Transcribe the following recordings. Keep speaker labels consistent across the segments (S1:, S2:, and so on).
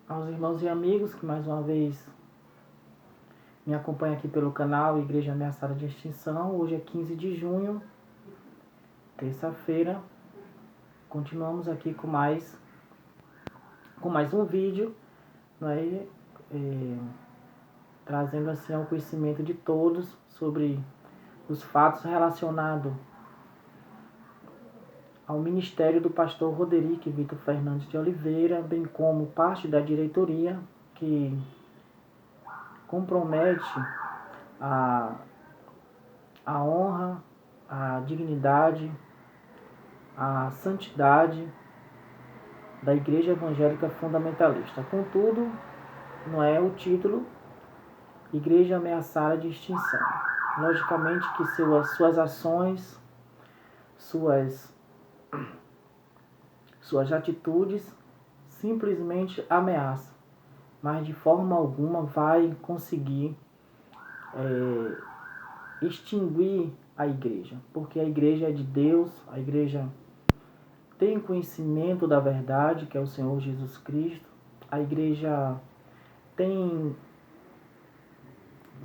S1: aos irmãos e amigos que mais uma vez me acompanham aqui pelo canal Igreja Ameaçada de Extinção. Hoje é 15 de junho, terça-feira. Continuamos aqui com mais um vídeo, trazendo assim ao conhecimento de todos sobre os fatos relacionados ao ministério do pastor Roderick Vitor Fernandes de Oliveira, bem como parte da diretoria que compromete a honra, a dignidade, a santidade da Igreja Evangélica Fundamentalista. Contudo, não é o título Igreja Ameaçada de Extinção. Logicamente que suas ações, suas atitudes simplesmente ameaçam, mas de forma alguma vai conseguir extinguir a igreja, porque a igreja é de Deus, a igreja tem conhecimento da verdade, que é o Senhor Jesus Cristo, a igreja tem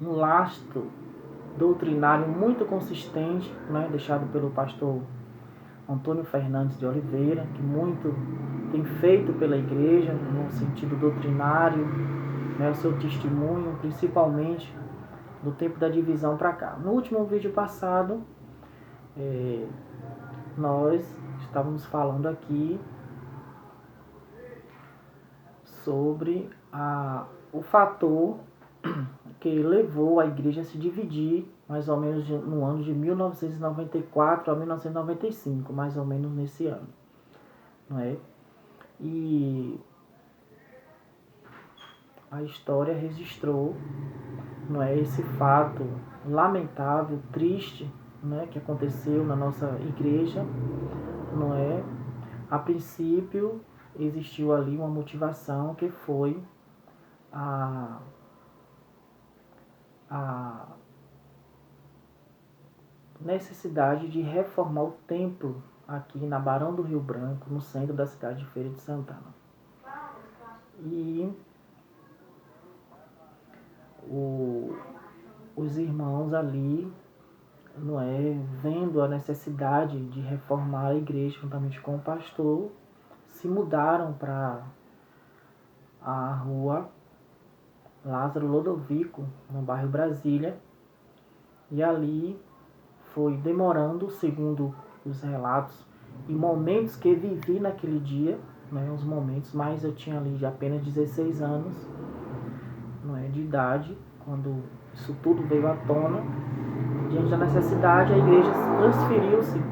S1: um lastro doutrinário muito consistente, deixado pelo pastor Antônio Fernandes de Oliveira, que muito tem feito pela igreja no sentido doutrinário, o seu testemunho, principalmente do tempo da divisão para cá. No último vídeo passado, nós estávamos falando aqui sobre o fator que levou a igreja a se dividir mais ou menos no ano de 1994 a 1995, mais ou menos nesse ano, não é? E a história registrou, não é, esse fato lamentável, triste, né, que aconteceu na nossa igreja, não é? A princípio existiu ali uma motivação que foi a necessidade de reformar o templo aqui na Barão do Rio Branco, no centro da cidade de Feira de Santana. E os irmãos ali, não é, vendo a necessidade de reformar a igreja juntamente com o pastor, se mudaram para a rua Lázaro Lodovico, no bairro Brasília, e ali foi demorando, segundo os relatos e momentos que vivi naquele dia, os momentos, mas eu tinha ali de apenas 16 anos, de idade, quando isso tudo veio à tona. Diante da necessidade, a igreja transferiu-se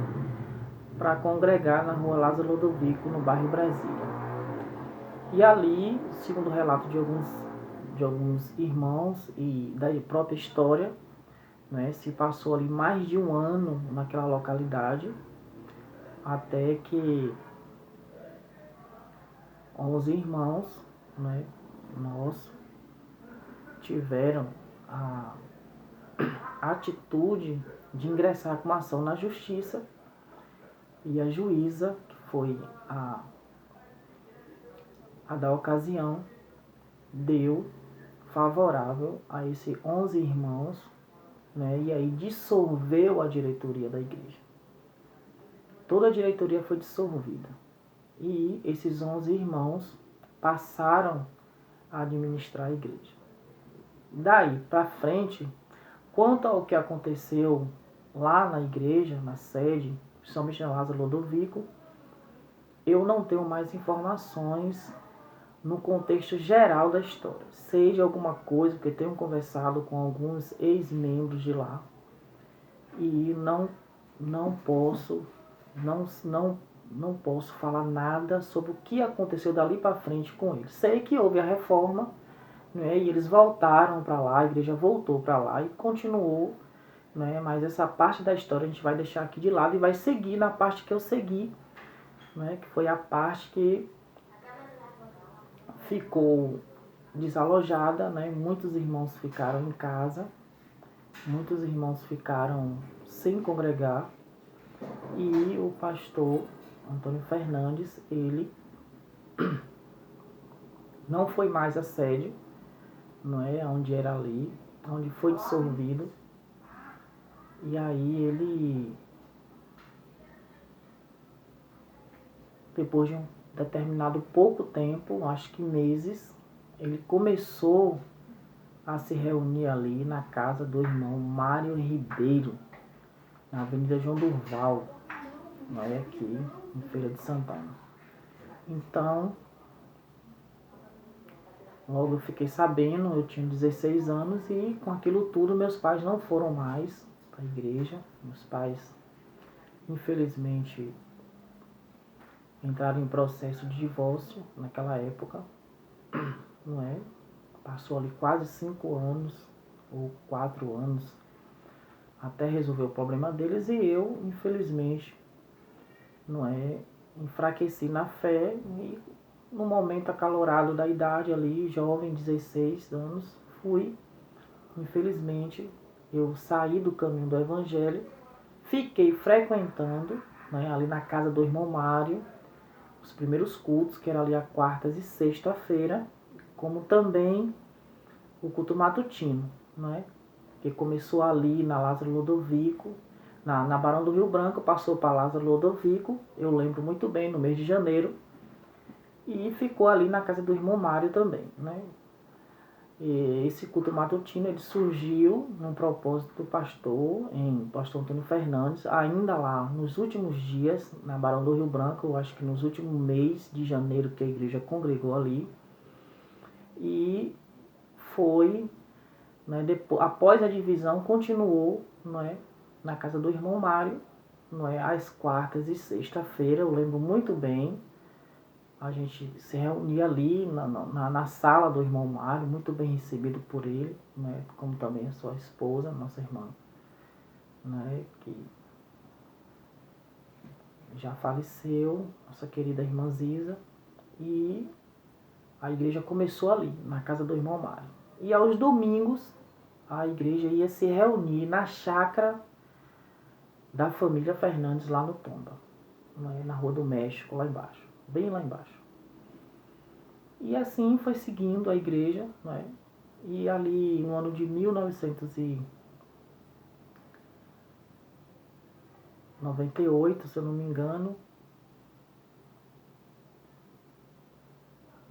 S1: para congregar na rua Lázaro Lodovico, no bairro Brasília. E ali, segundo o relato de alguns irmãos e da própria história, se passou ali mais de um ano naquela localidade, até que 11 irmãos, nós tiveram a atitude de ingressar com uma ação na justiça, e a juíza, que foi a da ocasião, deu favorável a esses 11 irmãos, e aí dissolveu a diretoria da igreja. Toda a diretoria foi dissolvida. E esses 11 irmãos passaram a administrar a igreja. Daí para frente, quanto ao que aconteceu lá na igreja, na sede, principalmente na Lázaro Lodovico, eu não tenho mais informações no contexto geral da história. Sei de alguma coisa, porque tenho conversado com alguns ex-membros de lá, e não posso falar nada sobre o que aconteceu dali para frente com eles. Sei que houve a reforma, e eles voltaram para lá, a igreja voltou para lá e continuou, mas essa parte da história a gente vai deixar aqui de lado e vai seguir na parte que eu segui, que foi a parte que ficou desalojada, muitos irmãos ficaram em casa, muitos irmãos ficaram sem congregar, e o pastor Antônio Fernandes, ele não foi mais a sede, não é, onde era ali, onde foi dissolvido. E aí ele, depois de um determinado pouco tempo, acho que meses, ele começou a se reunir ali na casa do irmão Mário Ribeiro, na Avenida João Durval, não é, aqui em Feira de Santana. Então, logo eu fiquei sabendo, eu tinha 16 anos e com aquilo tudo meus pais não foram mais para a igreja. Meus pais, infelizmente, entraram em processo de divórcio naquela época, não é? Passou ali quase 5 anos ou 4 anos até resolver o problema deles e eu, infelizmente, não é, enfraqueci na fé e no momento acalorado da idade ali, jovem, 16 anos, infelizmente, eu saí do caminho do evangelho, fiquei frequentando, né, ali na casa do irmão Mário, os primeiros cultos, que era ali a quartas e sexta-feira, como também o culto matutino, né, que começou ali na Lázaro Lodovico, na Barão do Rio Branco, passou para Lázaro Lodovico, eu lembro muito bem, no mês de janeiro, e ficou ali na casa do irmão Mário também, né. E esse culto matutino ele surgiu num propósito do pastor Antônio Fernandes, ainda lá nos últimos dias, na Barão do Rio Branco, eu acho que nos últimos mês de janeiro que a igreja congregou ali. E foi, né, depois, após a divisão, continuou, não é, na casa do irmão Mário, não é, às quartas e sexta-feira, eu lembro muito bem. A gente se reunia ali na sala do irmão Mário, muito bem recebido por ele, né, como também a sua esposa, nossa irmã, né, que já faleceu, nossa querida irmã Ziza, e a igreja começou ali, na casa do irmão Mário. E aos domingos, a igreja ia se reunir na chácara da família Fernandes, lá no Tomba, né, na Rua do México, lá embaixo, bem lá embaixo. E assim foi seguindo a igreja, né? E ali no ano de 1998, se eu não me engano,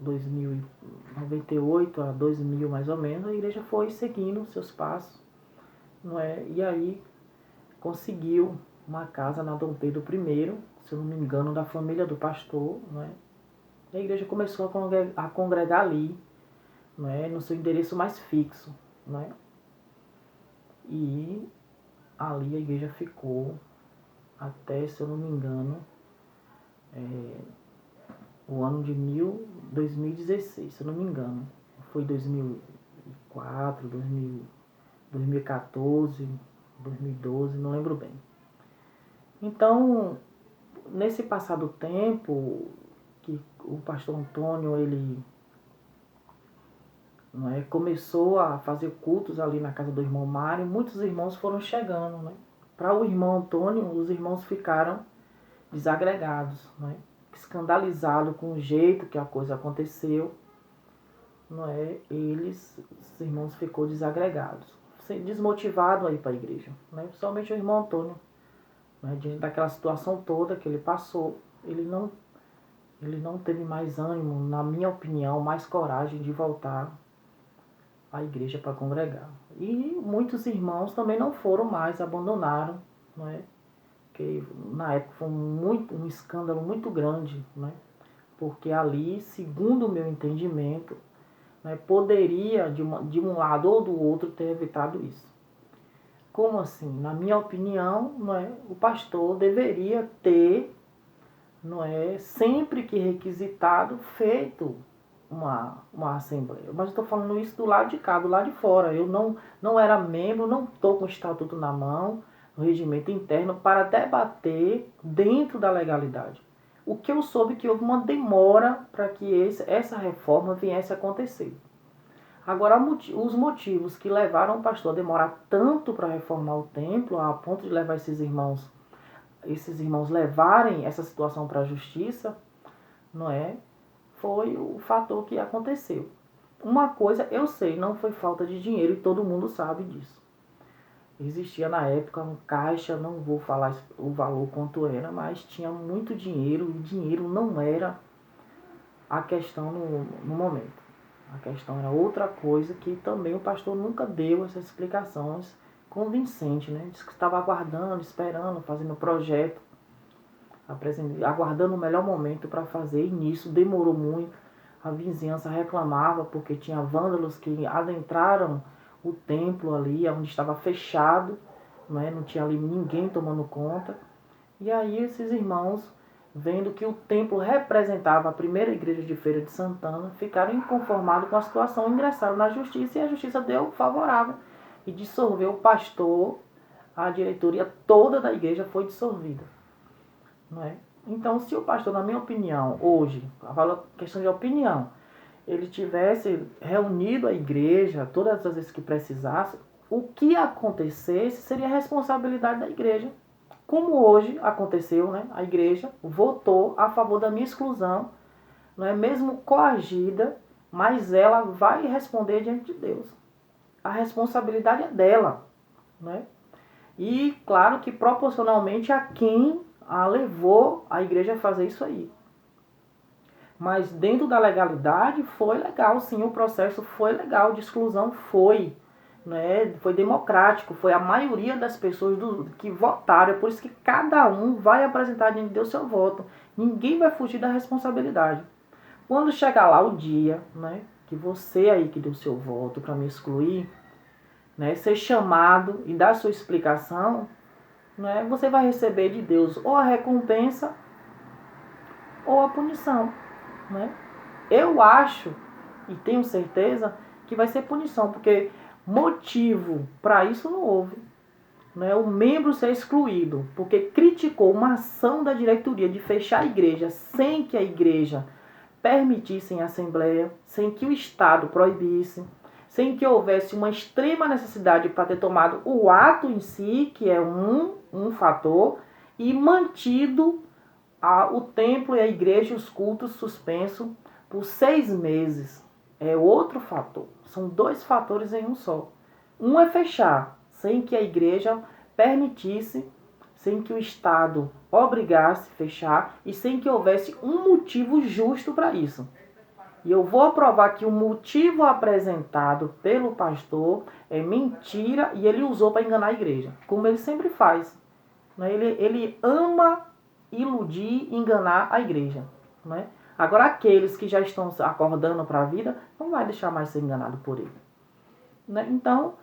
S1: 98 a 2000 mais ou menos, a igreja foi seguindo seus passos, não é? E aí conseguiu uma casa na Dom Pedro I, se eu não me engano, da família do pastor, não é? E a igreja começou a congregar ali, não é? No seu endereço mais fixo, não é? E ali a igreja ficou até, se eu não me engano, o ano de 2016, se eu não me engano. Foi 2004, 2014, 2012, não lembro bem. Então, nesse passado tempo, que o pastor Antônio, ele, não é, começou a fazer cultos ali na casa do irmão Mário, muitos irmãos foram chegando, né? Para o irmão Antônio, os irmãos ficaram desagregados, né? Escandalizados com o jeito que a coisa aconteceu, não é? Os irmãos ficou desagregados, desmotivado a ir para a igreja, né? Principalmente o irmão Antônio, né? Diante daquela situação toda que ele passou, ele não teve mais ânimo, na minha opinião, mais coragem de voltar à igreja para congregar. E muitos irmãos também não foram mais, abandonaram, não é? Que na época foi um escândalo muito grande, né? Porque ali, segundo o meu entendimento, né, poderia de um lado ou do outro ter evitado isso. Como assim? Na minha opinião, não é, o pastor deveria ter, não é, sempre que requisitado, feito uma assembleia. Mas eu estou falando isso do lado de cá, do lado de fora. Eu não era membro, não estou com o estatuto na mão, no regimento interno, para debater dentro da legalidade. O que eu soube que houve uma demora para que essa reforma viesse a acontecer. Agora, os motivos que levaram o pastor a demorar tanto para reformar o templo, a ponto de levar esses irmãos levarem essa situação para a justiça, não é? foi o fator que aconteceu. Uma coisa eu sei, não foi falta de dinheiro e todo mundo sabe disso. Existia na época um caixa, não vou falar o valor quanto era, mas tinha muito dinheiro e dinheiro não era a questão no momento. A questão era outra coisa que também o pastor nunca deu essas explicações convincentes, né? Disse que estava aguardando, esperando, fazendo projeto, aguardando o melhor momento para fazer, e nisso demorou muito. A vizinhança reclamava porque tinha vândalos que adentraram o templo ali, onde estava fechado, né? Não tinha ali ninguém tomando conta. E aí esses irmãos, vendo que o templo representava a primeira igreja de Feira de Santana, ficaram inconformados com a situação, ingressaram na justiça e a justiça deu favorável e dissolveu o pastor, a diretoria toda da igreja foi dissolvida. Não é? Então, se o pastor, na minha opinião, hoje, eu falo questão de opinião, ele tivesse reunido a igreja todas as vezes que precisasse, o que acontecesse seria responsabilidade da igreja. Como hoje aconteceu, né? A igreja votou a favor da minha exclusão, não é mesmo coagida, mas ela vai responder diante de Deus. A responsabilidade é dela, né? E claro que proporcionalmente a quem a levou a igreja a fazer isso aí. Mas dentro da legalidade foi legal, sim, o processo foi legal, de exclusão foi, né? Foi democrático, foi a maioria das pessoas que votaram, é por isso que cada um vai apresentar diante de Deus seu voto. Ninguém vai fugir da responsabilidade. Quando chegar lá o dia, né, que você aí que deu seu voto para me excluir, né, ser chamado e dar sua explicação, né, você vai receber de Deus ou a recompensa ou a punição, né? Eu acho e tenho certeza que vai ser punição, porque motivo para isso não houve. Né? O membro ser excluído porque criticou uma ação da diretoria de fechar a igreja sem que a igreja permitisse em assembleia, sem que o Estado proibisse, sem que houvesse uma extrema necessidade para ter tomado o ato em si, que é um fator, e mantido o templo e a igreja e os cultos suspensos por 6 meses. É outro fator. São 2 fatores em um só. Um é fechar, sem que a igreja permitisse, sem que o Estado obrigasse a fechar e sem que houvesse um motivo justo para isso. E eu vou provar que o motivo apresentado pelo pastor é mentira e ele usou para enganar a igreja, como ele sempre faz. Ele ama iludir e enganar a igreja. Né? Agora, aqueles que já estão acordando para a vida, não vai deixar mais ser enganado por ele. Né? Então,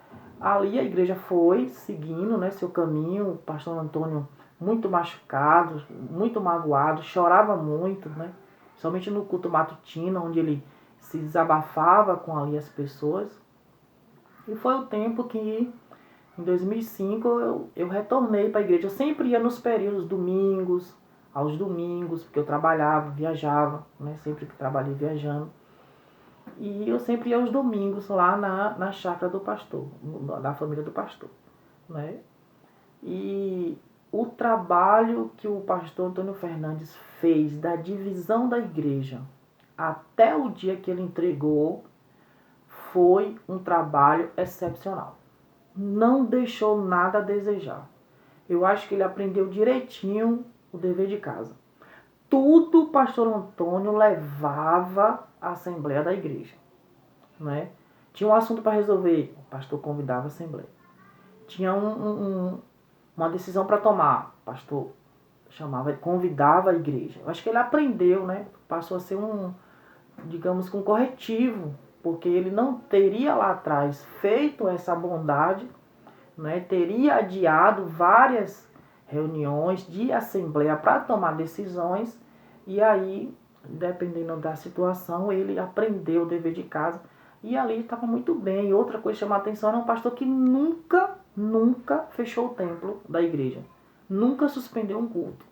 S1: ali a igreja foi seguindo, né, seu caminho. O pastor Antônio muito machucado, muito magoado, chorava muito, né? Somente no culto matutino, onde ele se desabafava com ali as pessoas. E foi o tempo que, em 2005, eu retornei para a igreja. Eu sempre ia nos períodos aos domingos, porque eu trabalhava, viajava, né? Sempre que trabalhei viajando. E eu sempre ia aos domingos lá na chácara do pastor, da família do pastor. Né? E o trabalho que o pastor Antônio Fernandes fez da divisão da igreja até o dia que ele entregou foi um trabalho excepcional. Não deixou nada a desejar. Eu acho que ele aprendeu direitinho o dever de casa. Tudo o pastor Antônio levava à assembleia da igreja. Né? Tinha um assunto para resolver, o pastor convidava a assembleia. Tinha uma decisão para tomar, o pastor convidava a igreja. Eu acho que ele aprendeu, né? Passou a ser digamos, um corretivo, porque ele não teria lá atrás feito essa bondade, né? Teria adiado várias reuniões de assembleia para tomar decisões, e aí, dependendo da situação, ele aprendeu o dever de casa, e ali estava muito bem. E outra coisa que chama a atenção era um pastor que nunca fechou o templo da igreja, nunca suspendeu um culto.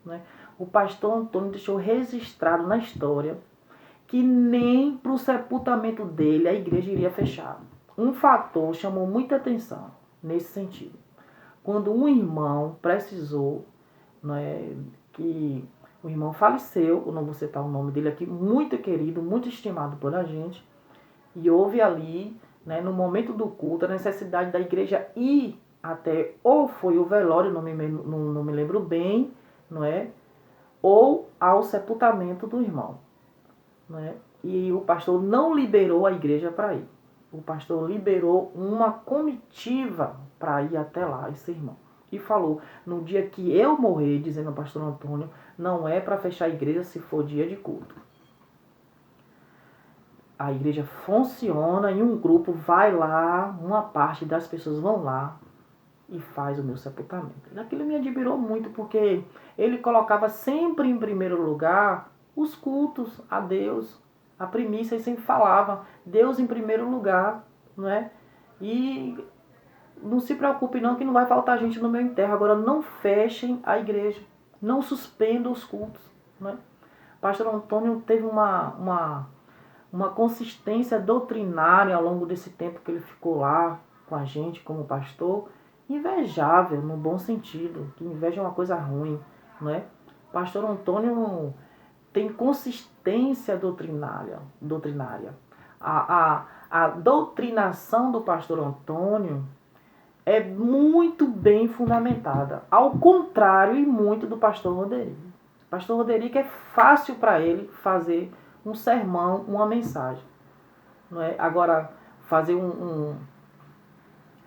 S1: Né? O pastor Antônio deixou registrado na história que nem para o sepultamento dele a igreja iria fechar. Um fator chamou muita atenção nesse sentido. Quando um irmão precisou, né, que O irmão faleceu, eu não vou citar o nome dele aqui, muito querido, muito estimado por a gente. E houve ali, né, no momento do culto, a necessidade da igreja ir até, ou foi o velório, não me lembro bem, não é? Ou ao sepultamento do irmão. Não é? E o pastor não liberou a igreja para ir. O pastor liberou uma comitiva para ir até lá, esse irmão. E falou, no dia que eu morrer, dizendo ao pastor Antônio, não é para fechar a igreja se for dia de culto. A igreja funciona e um grupo vai lá, uma parte das pessoas vão lá e faz o meu sepultamento. Aquilo me admirou muito, porque ele colocava sempre em primeiro lugar os cultos a Deus, a primícia, e sempre falava Deus em primeiro lugar, não é? E não se preocupe não, que não vai faltar gente no meu enterro. Agora não fechem a igreja, não suspendam os cultos, não é? Pastor Antônio teve uma consistência doutrinária ao longo desse tempo que ele ficou lá com a gente como pastor, invejável, no bom sentido, que inveja é uma coisa ruim, não é? Pastor Antônio tem consistência doutrinária. A doutrinação do pastor Antônio é muito bem fundamentada, ao contrário e muito do pastor Roderico. O pastor Roderico é fácil para ele fazer um sermão, uma mensagem. Não é? Agora, fazer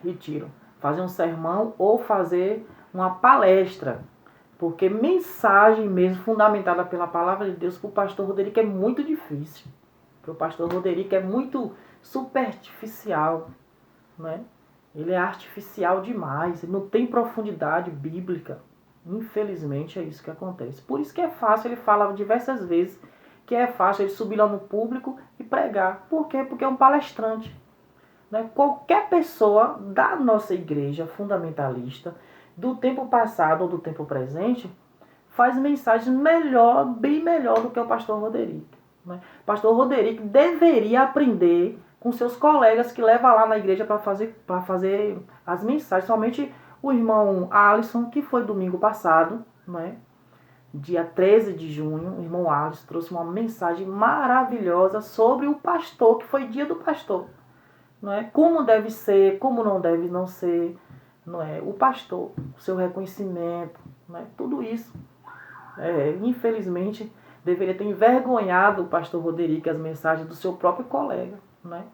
S1: retiro, fazer um sermão ou fazer uma palestra. Porque mensagem mesmo fundamentada pela palavra de Deus para o pastor Roderico é muito difícil. Porque o pastor Roderico é muito superficial. Não é? Ele é artificial demais, ele não tem profundidade bíblica. Infelizmente é isso que acontece. Por isso que é fácil, ele fala diversas vezes que é fácil ele subir lá no público e pregar. Por quê? Porque é um palestrante. Né? Qualquer pessoa da nossa igreja fundamentalista, do tempo passado ou do tempo presente, faz mensagens melhor, bem melhor do que o pastor Roderico. Né? O pastor Roderico deveria aprender com seus colegas que levam lá na igreja para fazer as mensagens. Somente o irmão Alisson, que foi domingo passado, né? Dia 13 de junho, o irmão Alisson trouxe uma mensagem maravilhosa sobre o pastor, que foi dia do pastor. Não é? Como deve ser, como não deve não ser, não é? O pastor, o seu reconhecimento, não é? Tudo isso. Infelizmente, deveria ter envergonhado o pastor Roderico as mensagens do seu próprio colega, né?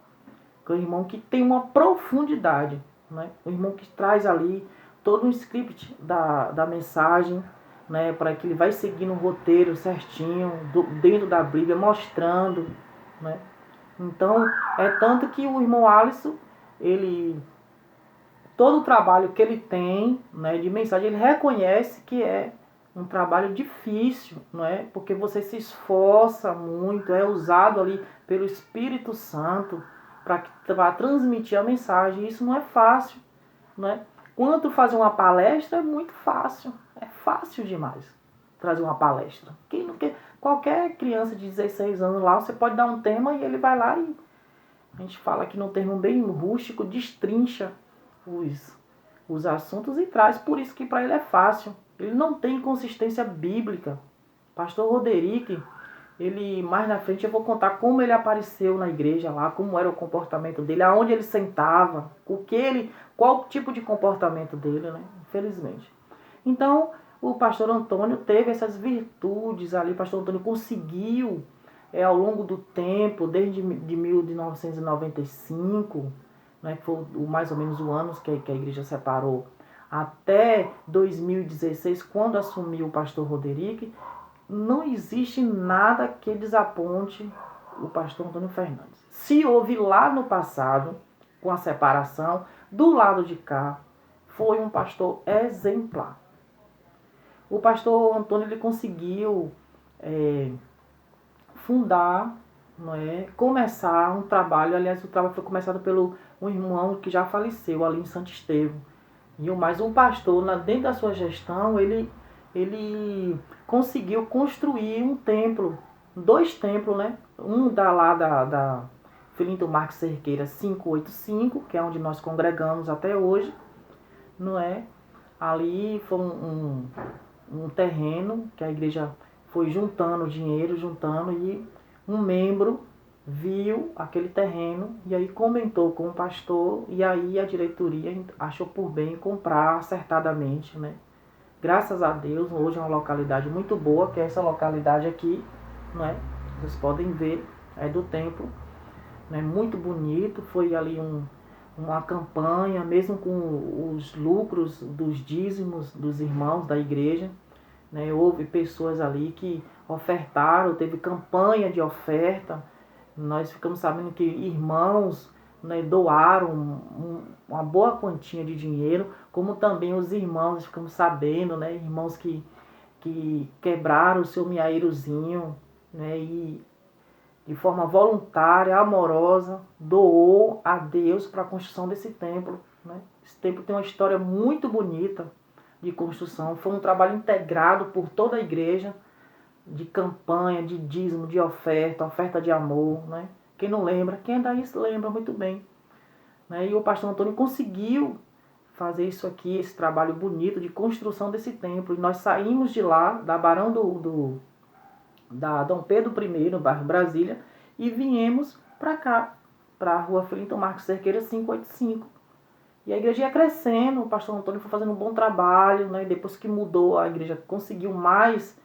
S1: O irmão que tem uma profundidade, né? O irmão que traz ali todo um script da mensagem, né? Para que ele vai seguindo o roteiro certinho, dentro da Bíblia, mostrando, né? Então, é tanto que o irmão Alisson, todo o trabalho que ele tem, né, de mensagem, ele reconhece que é um trabalho difícil, não é? Porque você se esforça muito, é usado ali pelo Espírito Santo para transmitir a mensagem. Isso não é fácil, não é? Quanto fazer uma palestra é muito fácil, é fácil demais trazer uma palestra. Qualquer criança de 16 anos lá, você pode dar um tema e ele vai lá e a gente fala aqui num termo bem rústico, destrincha os assuntos e traz. Por isso que para ele é fácil. Ele não tem consistência bíblica. Pastor Roderico, ele mais na frente eu vou contar como ele apareceu na igreja lá, como era o comportamento dele, aonde ele sentava, qual tipo de comportamento dele, né? Infelizmente. Então, o pastor Antônio teve essas virtudes ali. O pastor Antônio conseguiu, ao longo do tempo, desde de 1995, né, que foi mais ou menos o ano que a igreja separou, até 2016, quando assumiu o pastor Roderico, não existe nada que desaponte o pastor Antônio Fernandes. Se houve lá no passado, com a separação, do lado de cá, foi um pastor exemplar. O pastor Antônio ele conseguiu fundar, não é, começar um trabalho. Aliás, o trabalho foi começado pelo um irmão que já faleceu ali em Santo Estevão. Mas o pastor, dentro da sua gestão, ele conseguiu construir um templo, 2 templos, né? Um da Filinto Marques Cerqueira 585, que é onde nós congregamos até hoje, não é? Ali foi um terreno que a igreja foi juntando dinheiro, e um membro viu aquele terreno e aí comentou com o pastor, e aí a diretoria achou por bem comprar acertadamente, né? Graças a Deus, hoje é uma localidade muito boa, que é essa localidade aqui, né? Vocês podem ver, é do templo, né? Muito bonito, foi ali uma campanha, mesmo com os lucros dos dízimos dos irmãos da igreja, né? Houve pessoas ali que ofertaram, teve campanha de oferta. Nós ficamos sabendo que irmãos, né, doaram uma boa quantia de dinheiro, como também os irmãos, ficamos sabendo, né, irmãos que quebraram o seu miairozinho, né, e de forma voluntária, amorosa, doou a Deus para a construção desse templo, né. Esse templo tem uma história muito bonita de construção, foi um trabalho integrado por toda a igreja, de campanha, de dízimo, de oferta de amor, né? Quem não lembra, quem ainda isso lembra muito bem, né? E o pastor Antônio conseguiu fazer isso aqui, esse trabalho bonito de construção desse templo. E nós saímos de lá, da Barão da Dom Pedro I, no bairro Brasília, e viemos para cá, para a rua Felinton Marques Cerqueira 585. E a igreja ia crescendo, o pastor Antônio foi fazendo um bom trabalho, né? Depois que mudou, a igreja conseguiu mais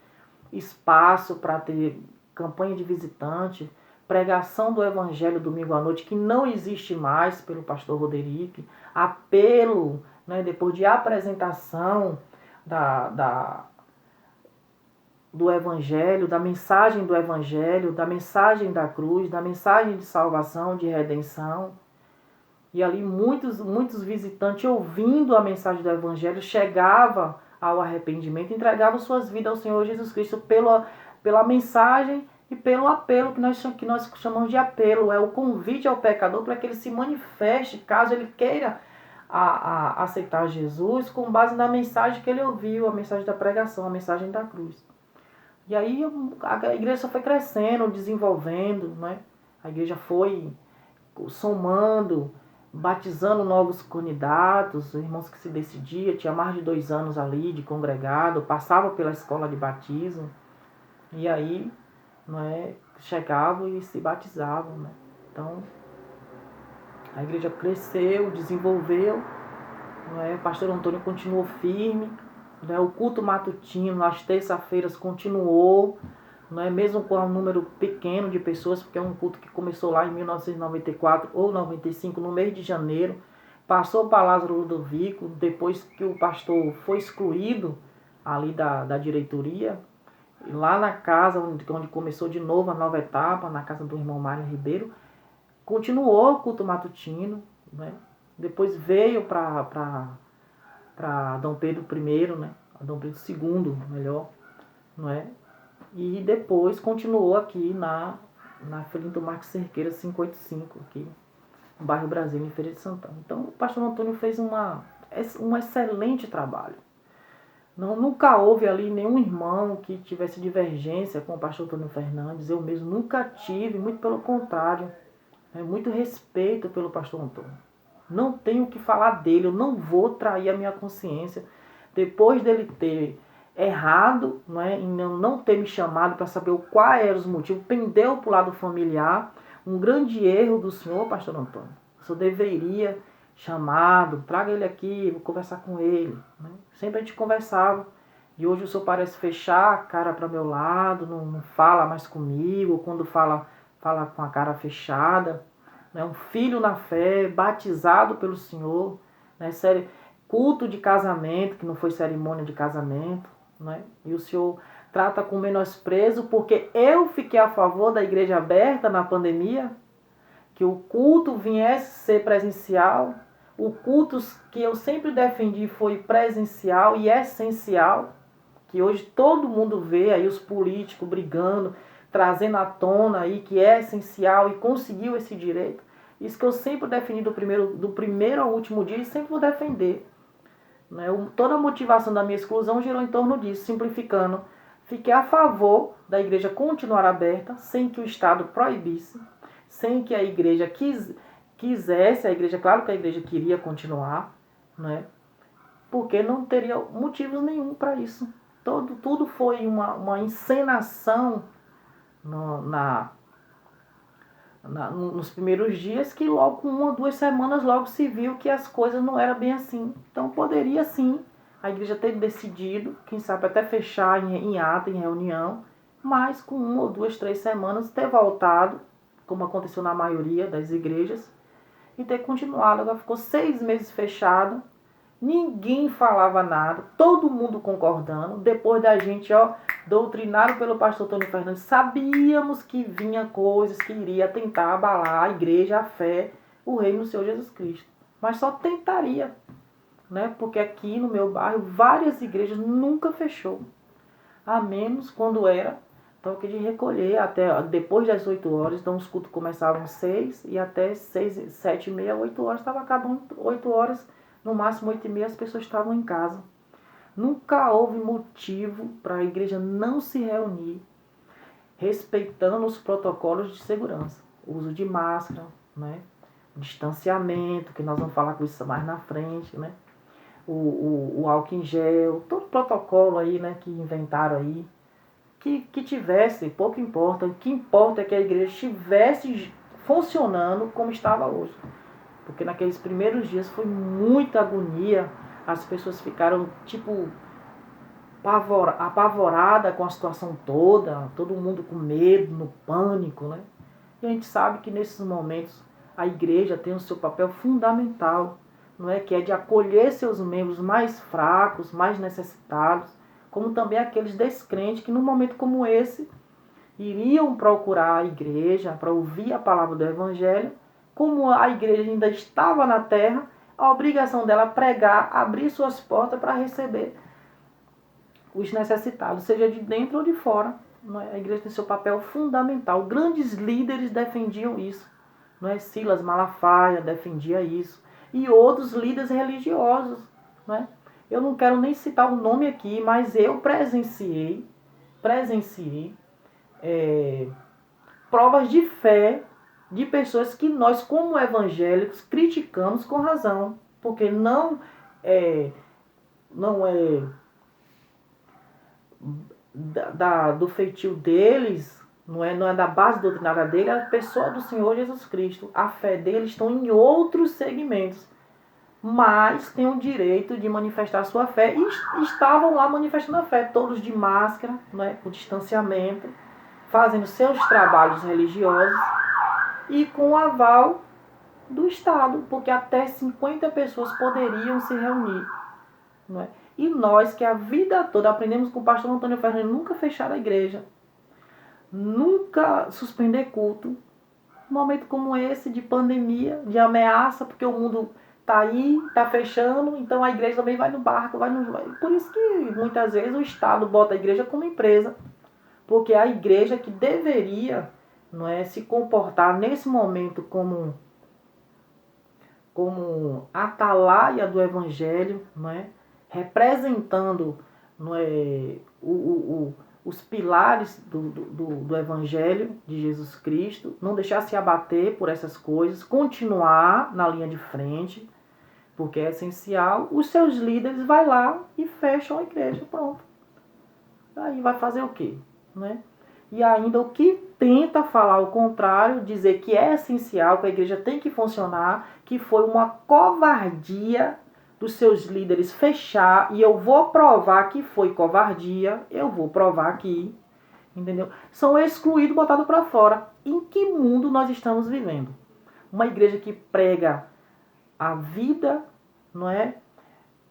S1: espaço para ter campanha de visitante, pregação do evangelho domingo à noite, que não existe mais pelo pastor Roderick, apelo, né, depois de apresentação do evangelho, da mensagem do evangelho, da mensagem da cruz, da mensagem de salvação, de redenção. E ali muitos visitantes, ouvindo a mensagem do evangelho, chegavam ao arrependimento, entregavam suas vidas ao Senhor Jesus Cristo pela mensagem e pelo apelo, que nós chamamos de apelo. É o convite ao pecador para que ele se manifeste, caso ele queira aceitar Jesus, com base na mensagem que ele ouviu, a mensagem da pregação, a mensagem da cruz. E aí a igreja foi crescendo, desenvolvendo, né? A igreja foi somando, batizando novos candidatos, irmãos que se decidiam, tinha mais de 2 anos ali de congregado, passava pela escola de batismo, e aí, né, chegavam e se batizavam, né? Então, a igreja cresceu, desenvolveu, né? O pastor Antônio continuou firme, né? O culto matutino, às terças-feiras, continuou, né? Mesmo com um número pequeno de pessoas, porque é um culto que começou lá em 1994 ou 95, no mês de janeiro, passou para Lázaro Ludovico, depois que o pastor foi excluído ali da diretoria, lá na casa onde começou de novo a nova etapa, na casa do irmão Mário Ribeiro, continuou o culto matutino, né? Depois veio para Dom Pedro I, né? Dom Pedro II, melhor, não é? E depois continuou aqui na Felinton Marques Cerqueira 585, aqui no bairro Brasília, em Feira de Santana. Então o pastor Antônio fez um excelente trabalho. Nunca houve ali nenhum irmão que tivesse divergência com o pastor Antônio Fernandes. Eu mesmo nunca tive, muito pelo contrário. Muito respeito pelo pastor Antônio. Não tenho o que falar dele, eu não vou trair a minha consciência. Depois dele ter errado, né, em não ter me chamado para saber quais eram os motivos, pendeu para o lado familiar, um grande erro do senhor, pastor Antônio. O senhor deveria chamado, traga ele aqui, vou conversar com ele, né? Sempre a gente conversava, e hoje o senhor parece fechar a cara para meu lado, não fala mais comigo, quando fala com a cara fechada, né? Um filho na fé, batizado pelo senhor, né? Culto de casamento, que não foi cerimônia de casamento, né? E o senhor trata com menosprezo, porque eu fiquei a favor da igreja aberta na pandemia, que o culto viesse ser presencial. O culto que eu sempre defendi foi presencial e essencial, que hoje todo mundo vê aí os políticos brigando, trazendo à tona aí que é essencial e conseguiu esse direito. Isso que eu sempre defendi do primeiro ao último dia e sempre vou defender. Né? Toda a motivação da minha exclusão girou em torno disso, simplificando. Fiquei a favor da igreja continuar aberta, sem que o Estado proibisse, sem que a igreja quisesse, a igreja, claro que a igreja queria continuar, né? Porque não teria motivos nenhum para isso. Tudo foi uma encenação nos primeiros dias, que logo com 1 ou 2 semanas logo se viu que as coisas não eram bem assim. Então poderia sim a igreja ter decidido, quem sabe até fechar em ata, em reunião, mas com 1 ou 2, 3 semanas ter voltado, como aconteceu na maioria das igrejas, e ter continuado. Agora ficou 6 meses fechado, ninguém falava nada, todo mundo concordando. Depois da gente, doutrinado pelo pastor Antônio Fernandes, sabíamos que vinha coisas que iria tentar abalar a igreja, a fé, o reino do Senhor Jesus Cristo. Mas só tentaria, né? Porque aqui no meu bairro, várias igrejas nunca fechou. A menos quando era toque de recolher, até depois das 8 horas, então os cultos começavam 6 e até 6, 7 e meia, 8 horas, estava acabando 8 horas, no máximo 8 e meia as pessoas estavam em casa. Nunca houve motivo para a igreja não se reunir, respeitando os protocolos de segurança. O uso de máscara, né? Distanciamento, que nós vamos falar com isso mais na frente, né? O álcool em gel, todo o protocolo aí, né, que inventaram aí, que tivesse, pouco importa. O que importa é que a igreja estivesse funcionando como estava hoje. Porque naqueles primeiros dias foi muita agonia, as pessoas ficaram tipo apavorada com a situação toda, todo mundo com medo, no pânico, né? E a gente sabe que nesses momentos a igreja tem o seu papel fundamental, não é? Que é de acolher seus membros mais fracos, mais necessitados, como também aqueles descrentes que num momento como esse iriam procurar a igreja para ouvir a palavra do evangelho. Como a igreja ainda estava na terra, a obrigação dela é pregar, abrir suas portas para receber os necessitados, seja de dentro ou de fora. A igreja tem seu papel fundamental. Grandes líderes defendiam isso. Não é? Silas Malafaia defendia isso. E outros líderes religiosos. Não é? Eu não quero nem citar o nome aqui, mas eu presenciei provas de fé de pessoas que nós, como evangélicos, criticamos com razão. Porque não é do feitio deles, não é da base doutrinária dele, é a pessoa do Senhor Jesus Cristo. A fé deles estão em outros segmentos, mas têm o direito de manifestar sua fé, e estavam lá manifestando a fé, todos de máscara, né, com distanciamento, fazendo seus trabalhos religiosos e com o aval do Estado, porque até 50 pessoas poderiam se reunir, não é? E nós, que a vida toda aprendemos com o pastor Antônio Fernandes, nunca fechar a igreja, nunca suspender culto. Um momento como esse, de pandemia, de ameaça, porque o mundo está aí, está fechando, então a igreja também vai no barco, Por isso que muitas vezes o Estado bota a igreja como empresa, porque a igreja que deveria, não é, se comportar nesse momento como atalaia do evangelho, não é? Representando, não é, os pilares do evangelho de Jesus Cristo, não deixar se abater por essas coisas, continuar na linha de frente, porque é essencial. Os seus líderes vai lá e fecham a igreja, pronto. Aí vai fazer o quê? Né? E ainda o que tenta falar o contrário, dizer que é essencial, que a igreja tem que funcionar, que foi uma covardia dos seus líderes fechar, e eu vou provar que foi covardia, eu vou provar aqui, entendeu? São excluídos, botados para fora. Em que mundo nós estamos vivendo? Uma igreja que prega a vida, não é?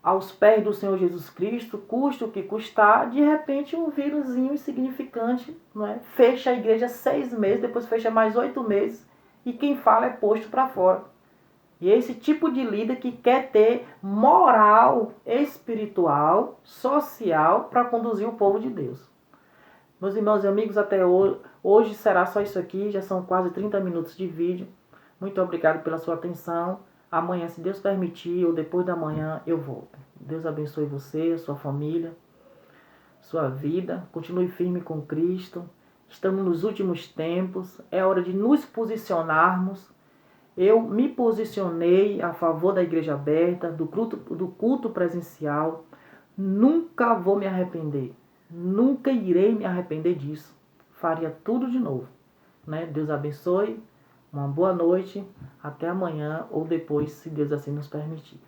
S1: Aos pés do Senhor Jesus Cristo, custa o que custar, de repente um vírusinho insignificante, não é? Fecha a igreja 6 meses, depois fecha mais 8 meses, e quem fala é posto para fora. E é esse tipo de líder que quer ter moral espiritual, social, para conduzir o povo de Deus. Meus irmãos e amigos, até hoje será só isso aqui, já são quase 30 minutos de vídeo. Muito obrigado pela sua atenção. Amanhã, se Deus permitir, ou depois da manhã, eu volto. Deus abençoe você, sua família, sua vida. Continue firme com Cristo. Estamos nos últimos tempos. É hora de nos posicionarmos. Eu me posicionei a favor da igreja aberta, do culto presencial. Nunca vou me arrepender. Nunca irei me arrepender disso. Faria tudo de novo. Né? Deus abençoe. Uma boa noite. Até amanhã ou depois, se Deus assim nos permitir.